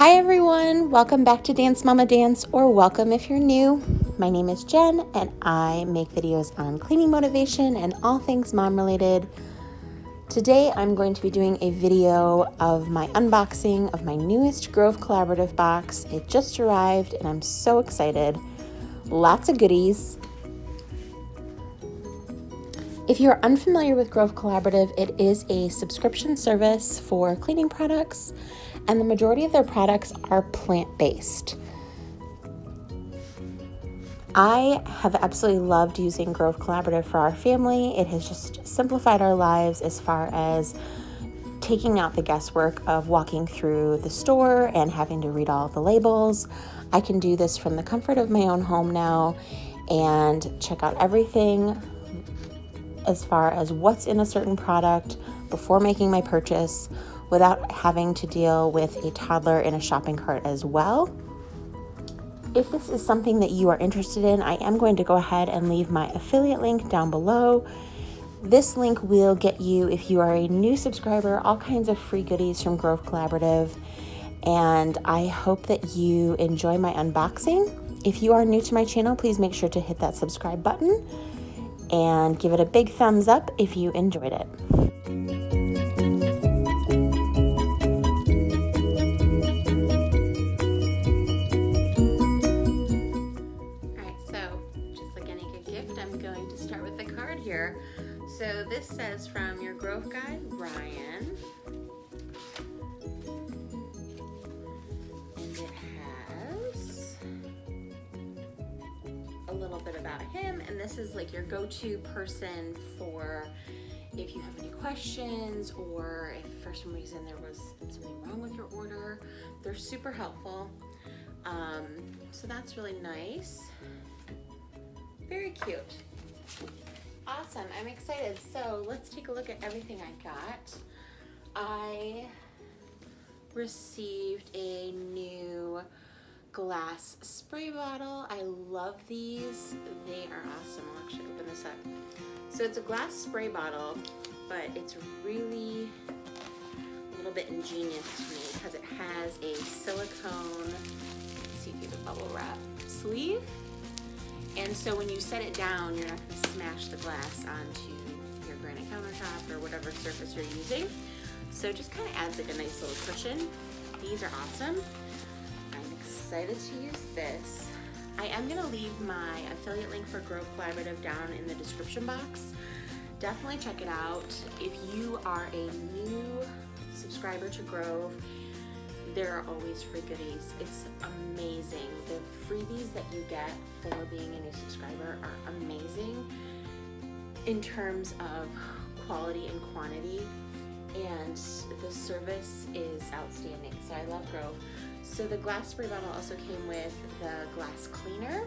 Hi everyone, welcome back to Dance Mama Dance, or welcome if you're new. My name is Jen and I make videos on cleaning motivation and all things mom related. Today I'm going to be doing a video of my unboxing of my newest Grove Collaborative box. It just arrived and I'm so excited. Lots of goodies. If you're unfamiliar with Grove Collaborative, it is a subscription service for cleaning products, and the majority of their products are plant-based. I have absolutely loved using Grove Collaborative for our family. It has just simplified our lives as far as taking out the guesswork of walking through the store and having to read all of the labels. I can do this from the comfort of my own home now and check out everything as far as what's in a certain product before making my purchase without having to deal with a toddler in a shopping cart as well. If this is something that you are interested in, I am going to go ahead and leave my affiliate link down below. This link will get you, if you are a new subscriber, all kinds of free goodies from Grove Collaborative, and I hope that you enjoy my unboxing. If you are new to my channel, please make sure to hit that subscribe button and give it a big thumbs up if you enjoyed it. Alright, so just like any good gift, I'm going to start with the card here. So this says, from your Grove guy, Ryan. And it has a little bit about him, and this is like your go-to person for if you have any questions, or if for some reason there was something wrong with your order. They're super helpful. So that's really nice. Very cute. Awesome, I'm excited. So let's take a look at everything I got. I received a new glass spray bottle. I love these. They are awesome. I'll actually open this up. So it's a glass spray bottle, but it's really a little bit ingenious to me because it has a silicone, let's see if you have a bubble wrap sleeve. And so when you set it down, you're not going to smash the glass onto your granite countertop or whatever surface you're using. So it just kind of adds like a nice little cushion. These are awesome. I'm excited to use this. I am going to leave my affiliate link for Grove Collaborative down in the description box. Definitely check it out. If you are a new subscriber to Grove, there are always free goodies. It's amazing. The freebies that you get for being a new subscriber are amazing in terms of quality and quantity, and the service is outstanding. So I love Grove. So the glass spray bottle also came with the glass cleaner,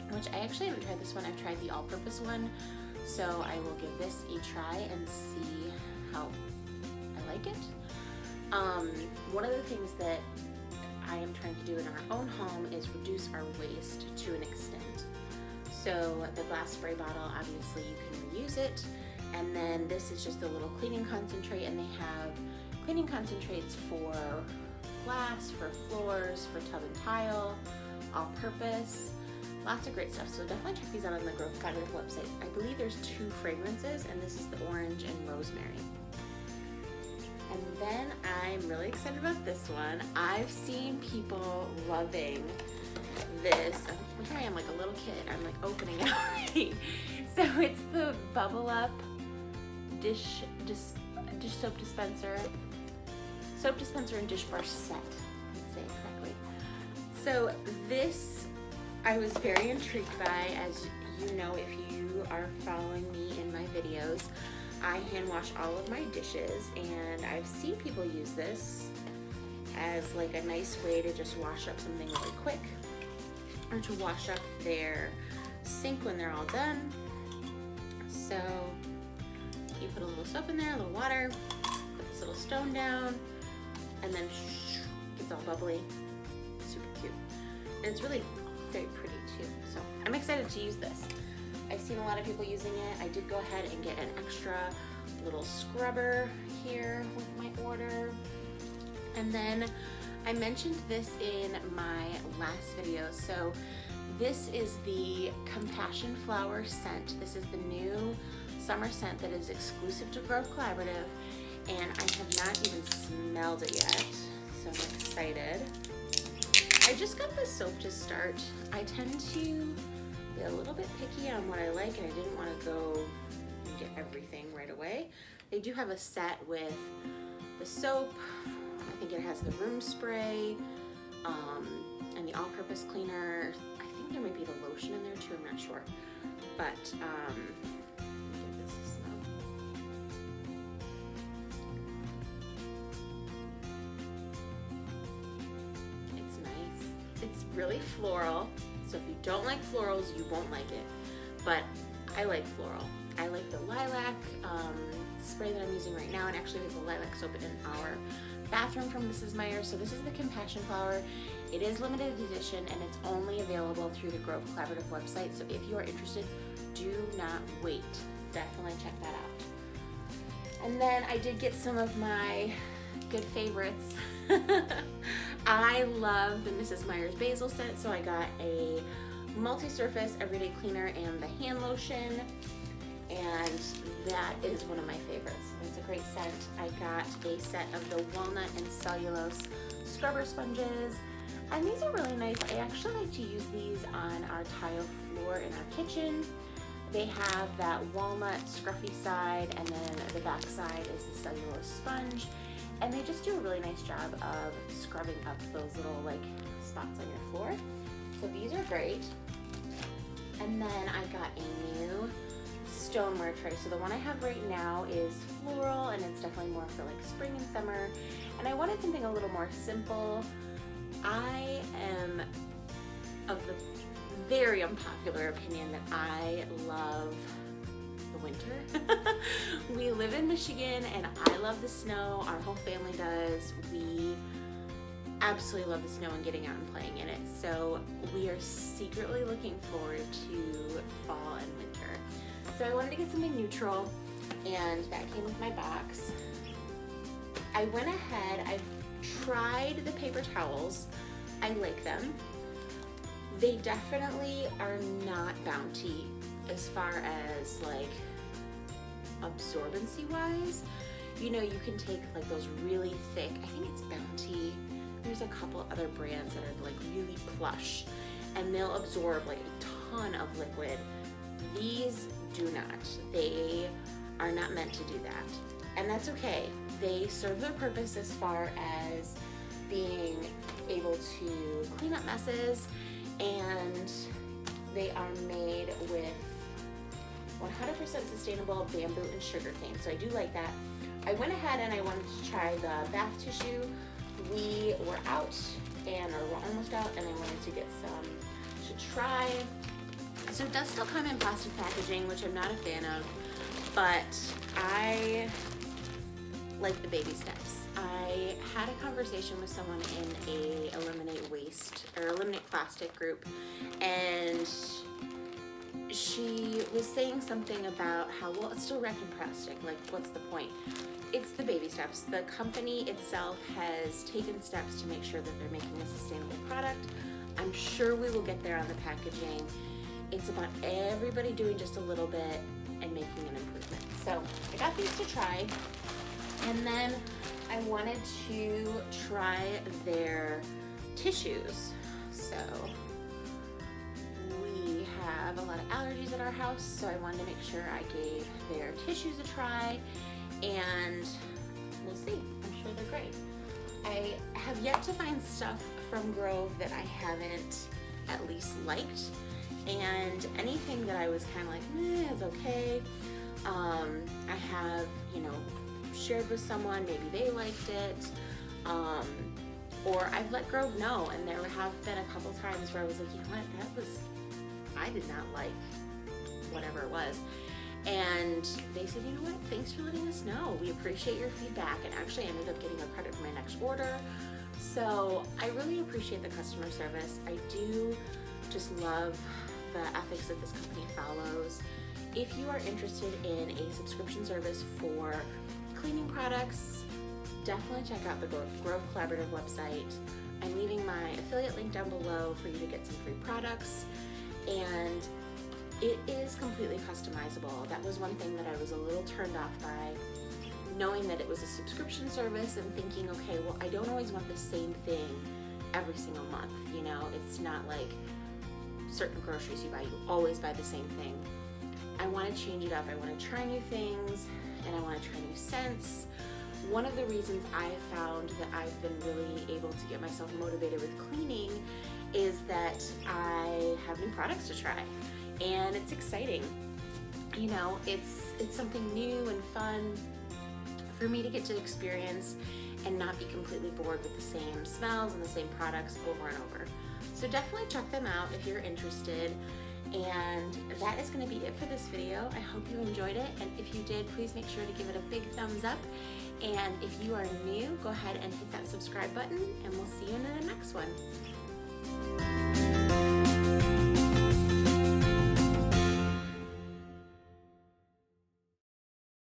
which I actually haven't tried this one. I've tried the all-purpose one. So I will give this a try and see how I like it. One of the things that I am trying to do in our own home is reduce our waste to an extent. So the glass spray bottle, obviously you can reuse it. And then this is just a little cleaning concentrate, and they have cleaning concentrates for glass, for floors, for tub and tile, all purpose, lots of great stuff. So definitely check these out on the Grove Collaborative website. I believe there's 2 fragrances, and this is the orange and rosemary. And then I'm really excited about this one. I've seen people loving this. Here I am like a little kid. I'm like opening it already. So it's the Bubble Up dish soap dispenser and dish brush set. Let's say it correctly. So this I was very intrigued by. As you know, if you are following me in my videos, I hand wash all of my dishes, and I've seen people use this as like a nice way to just wash up something really quick, or to wash up their sink when they're all done. So you put a little soap in there, a little water, put this little stone down, and then it's all bubbly. Super cute. And it's really very pretty too. So I'm excited to use this. I've seen a lot of people using it. I did go ahead and get an extra little scrubber here with my order. And then I mentioned this in my last video. So this is the Compassion Flower scent. This is the new summer scent that is exclusive to Grove Collaborative, and I have not even smelled it yet, so I'm excited. I just got the soap to start. I tend to be a little bit picky on what I like, and I didn't want to go and get everything right away. They do have a set with the soap. I think it has the room spray and the all-purpose cleaner. I think there might be the lotion in there too, I'm not sure. But let me give this a smell. It's nice. It's really floral. So if you don't like florals, you won't like it. But I like floral. I like the lilac spray that I'm using right now, and actually there's a lilac soap in our bathroom from Mrs. Meyer. So this is the Compassion Flower. It is limited edition, and it's only available through the Grove Collaborative website. So if you are interested, do not wait. Definitely check that out. And then I did get some of my good favorites. I love the Mrs. Meyer's basil scent, so I got a multi-surface everyday cleaner and the hand lotion, and that is one of my favorites. It's a great scent. I got a set of the walnut and cellulose scrubber sponges, and these are really nice. I actually like to use these on our tile floor in our kitchen. They have that walnut scruffy side, and then the back side is the cellulose sponge, and they just do a really nice job of scrubbing up those little like spots on your floor. So these are great. And then I got a new stoneware tray. So the one I have right now is floral, and it's definitely more for like spring and summer. And I wanted something a little more simple. I am of the very unpopular opinion that I love the winter. We live in Michigan, and I love the snow. Our whole family does. We absolutely love the snow and getting out and playing in it. So we are secretly looking forward to fall and winter. So I wanted to get something neutral, and that came with my box. I went ahead, I've tried the paper towels. I like them. They definitely are not Bounty as far as like absorbency wise. You know, you can take like those really thick, I think it's Bounty. There's a couple other brands that are like really plush, and they'll absorb like a ton of liquid. These do not. They are not meant to do that, and that's okay. They serve their purpose as far as being able to clean up messes, and they are made with 100% sustainable bamboo and sugarcane, so I do like that. I went ahead and I wanted to try the bath tissue. We were out, and or we're almost out, and I wanted to get some to try. So it does still come in plastic packaging, which I'm not a fan of, but I like the baby steps. I had a conversation with someone in a eliminate waste or eliminate plastic group, and she was saying something about how, well, it's still wrapped in plastic, like what's the point? It's the baby steps. The company itself has taken steps to make sure that they're making a sustainable product. I'm sure we will get there on the packaging. It's about everybody doing just a little bit and making an improvement. So I got these to try, and then I wanted to try their tissues. So we have a lot of allergies at our house, so I wanted to make sure I gave their tissues a try, and we'll see. I'm sure they're great. I have yet to find stuff from Grove that I haven't at least liked, and anything that I was kind of like, is okay. I have, shared with someone, maybe they liked it, or I've let Grove know, and there have been a couple times where I was like, you know what, I did not like whatever it was. And they said, you know what, thanks for letting us know. We appreciate your feedback, and actually ended up getting a credit for my next order. So I really appreciate the customer service. I do just love the ethics that this company follows. If you are interested in a subscription service for cleaning products, definitely check out the Grove Collaborative website. I'm leaving my affiliate link down below for you to get some free products, and it is completely customizable. That was one thing that I was a little turned off by, knowing that it was a subscription service and thinking, okay, well, I don't always want the same thing every single month. You know, it's not like certain groceries you buy, you always buy the same thing. I want to change it up. I want to try new things, and I want to try new scents. One of the reasons I have found that I've been really able to get myself motivated with cleaning is that I have new products to try, and it's exciting. You know, it's something new and fun for me to get to experience and not be completely bored with the same smells and the same products over and over. So definitely check them out if you're interested. And that is going to be it for this video. I hope you enjoyed it, and if you did, please make sure to give it a big thumbs up. And if you are new, go ahead and hit that subscribe button, and we'll see you in the next one.